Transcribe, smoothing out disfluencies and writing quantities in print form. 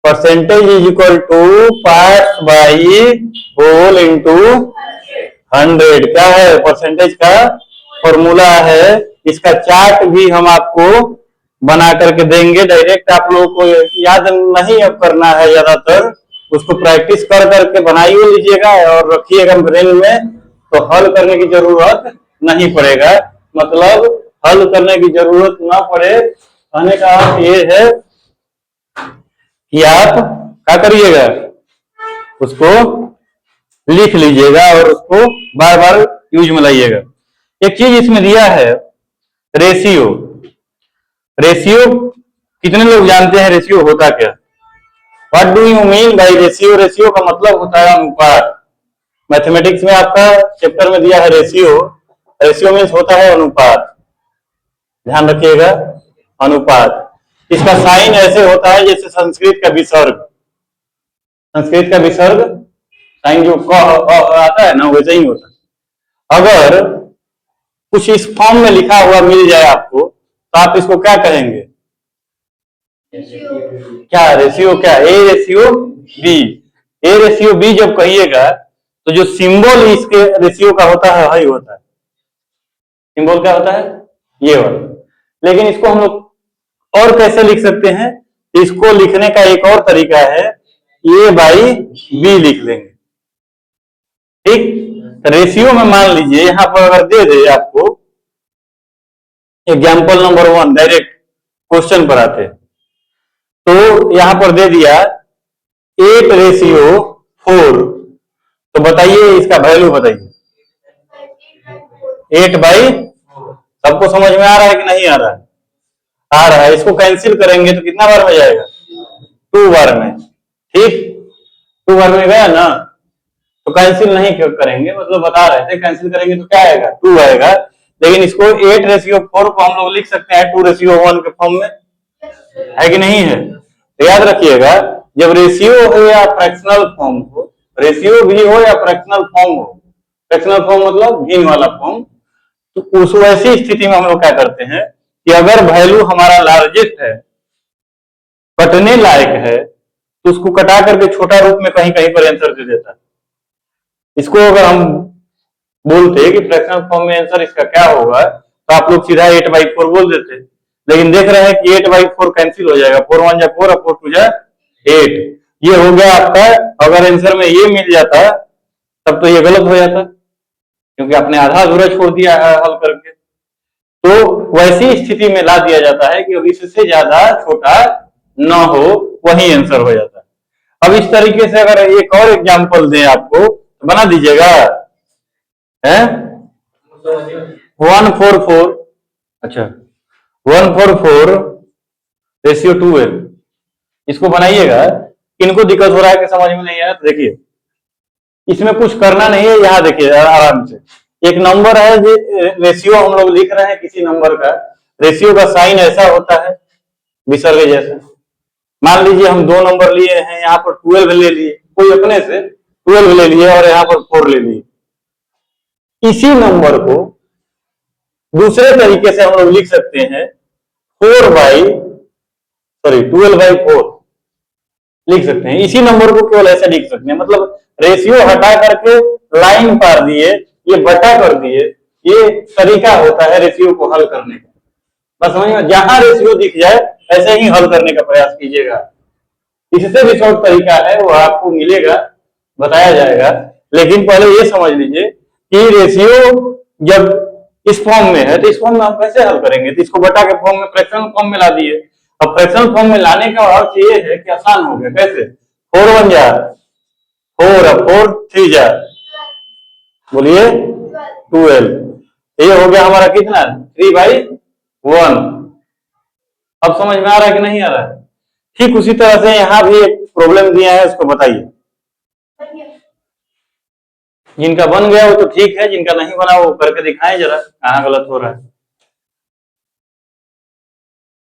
Percentage is equal to parts by whole into 100। क्या है percentage का फॉर्मूला है, इसका चार्ट भी हम आपको बना करके देंगे। डायरेक्ट आप लोगों को याद नहीं अब करना है, ज्यादातर उसको प्रैक्टिस कर करके बनाइए लीजिएगा और रखिएगा ब्रेन में, तो हल करने की जरूरत नहीं पड़ेगा। मतलब हल करने की जरूरत ना पड़े कहने का अर्थ ये है कि आप क्या करिएगा, उसको लिख लीजिएगा और उसको बार बार यूज में लाइएगा। एक चीज इसमें दिया है रेशियो। रेशियो कितने लोग जानते हैं रेशियो होता क्या? What do you mean by ratio? Ratio का मतलब होता है अनुपात। मैथमेटिक्स में आपका चैप्टर में दिया है रेशियो। रेशियो मीन्स होता है अनुपात, ध्यान रखिएगा, अनुपात। इसका साइन ऐसे होता है जैसे संस्कृत का विसर्ग। संस्कृत का विसर्ग साइन जो आता है ना, वैसे ही होता है। अगर कुछ इस फॉर्म में लिखा हुआ मिल जाए आपको तो आप इसको क्या कहेंगे? क्या रेशियो? क्या A ratio B? A ratio B जब कहिएगा तो जो सिंबल इसके रेशियो का होता है वही होता है। सिंबल क्या होता है? ये वाला। लेकिन इसको हम लोग और कैसे लिख सकते हैं? इसको लिखने का एक और तरीका है, ए बाई बी लिख लेंगे। ठीक, रेशियो में मान लीजिए यहां पर अगर दे दे आपको एग्जाम्पल नंबर 1, डायरेक्ट क्वेश्चन पर आते, तो यहां पर दे दिया 8:4, तो बताइए इसका वैल्यू बताइए। 8/4 सबको समझ में आ रहा है कि नहीं आ रहा है? आ रहा है। इसको कैंसिल करेंगे तो कितना बार में जाएगा? 2 बार में। ठीक, 2 बार में गया ना, तो कैंसिल नहीं करेंगे, मतलब बता रहे थे कैंसिल करेंगे तो क्या आएगा? 2 आएगा। लेकिन इसको 8:4 को हम लोग लिख सकते हैं 2:1 के फॉर्म में, है कि नहीं है? तो याद रखिएगा, जब रेशियो हो या फ्रैक्शनल फॉर्म हो, रेशियो भी हो या फ्रैक्शनल फॉर्म हो, फ्रैक्शनल फॉर्म मतलब भिन्न वाला फॉर्म, तो उस वैसी स्थिति में हम लोग क्या करते हैं कि अगर वैल्यू हमारा लार्जेस्ट है, कटने लायक है, तो उसको कटा करके छोटा रूप में कहीं कहीं पर आंसर दे देता है। इसको अगर हम बोलते कि फ्रैक्शनल फॉर्म में आंसर इसका क्या होगा, तो आप लोग सीधा 8/4 बोल देते। लेकिन देख रहे हैं कि 8/4 कैंसिल हो जाएगा, 4 1 जा 4 और 4 2 जा 8। ये हो गया आपका। अगर आंसर में ये मिल जाता तब तो ये गलत हो जाता, क्योंकि आपने आधा अधूरा छोड़ दिया है हल करके। तो वैसी स्थिति में ला दिया जाता है कि अब इससे ज्यादा छोटा न हो, वही आंसर हो जाता है। अब इस तरीके से अगर एक और एग्जांपल दें आपको, तो बना दीजिएगा। है 144, अच्छा 144:12। इसको बनाइएगा। इनको दिक्कत हो रहा है कि समझ में नहीं आया, तो देखिए इसमें कुछ करना नहीं है। यहाँ देखिए आराम से, एक नंबर है, रेशियो हम लोग लिख रहे हैं किसी नंबर का। रेशियो का साइन ऐसा होता है विसर्ग जैसा। मान लीजिए हम 2 नंबर लिए हैं, यहाँ पर 12 ले लिए, कोई अपने से 12 ले लिए और यहाँ पर 4 ले लिए। इसी नंबर को दूसरे तरीके से हम लोग लिख सकते हैं 12/4 लिख सकते हैं। इसी नंबर को केवल ऐसे लिख सकते हैं, मतलब रेशियो हटा करके लाइन पार दिए, ये बटा कर दिए। ये तरीका होता है रेशियो को हल करने का। बस समझ में, जहां रेशियो दिख जाए ऐसे ही हल करने का प्रयास कीजिएगा। इससे भी शॉर्ट तरीका है, वो आपको मिलेगा, बताया जाएगा। लेकिन पहले ये समझ लीजिए कि रेशियो जब इस फॉर्म में है तो इस फॉर्म में हम कैसे हल करेंगे? तो इसको बटा के फॉर्म में, फ्रैक्शनल फॉर्म में ला दिए। अब फ्रैक्शनल फॉर्म में लाने का अर्थ ये है कि आसान हो गया। कैसे? 4 1 जा 4 और 4 3 जा, बोलिए 12। ये हो गया हमारा कितना? 3/1। अब समझ में आ रहा है कि नहीं आ रहा है? ठीक उसी तरह से यहां भी एक प्रॉब्लम दिया है, उसको बताइए। जिनका बन गया वो तो ठीक है, जिनका नहीं बना वो करके दिखाएं जरा, कहां गलत हो रहा है।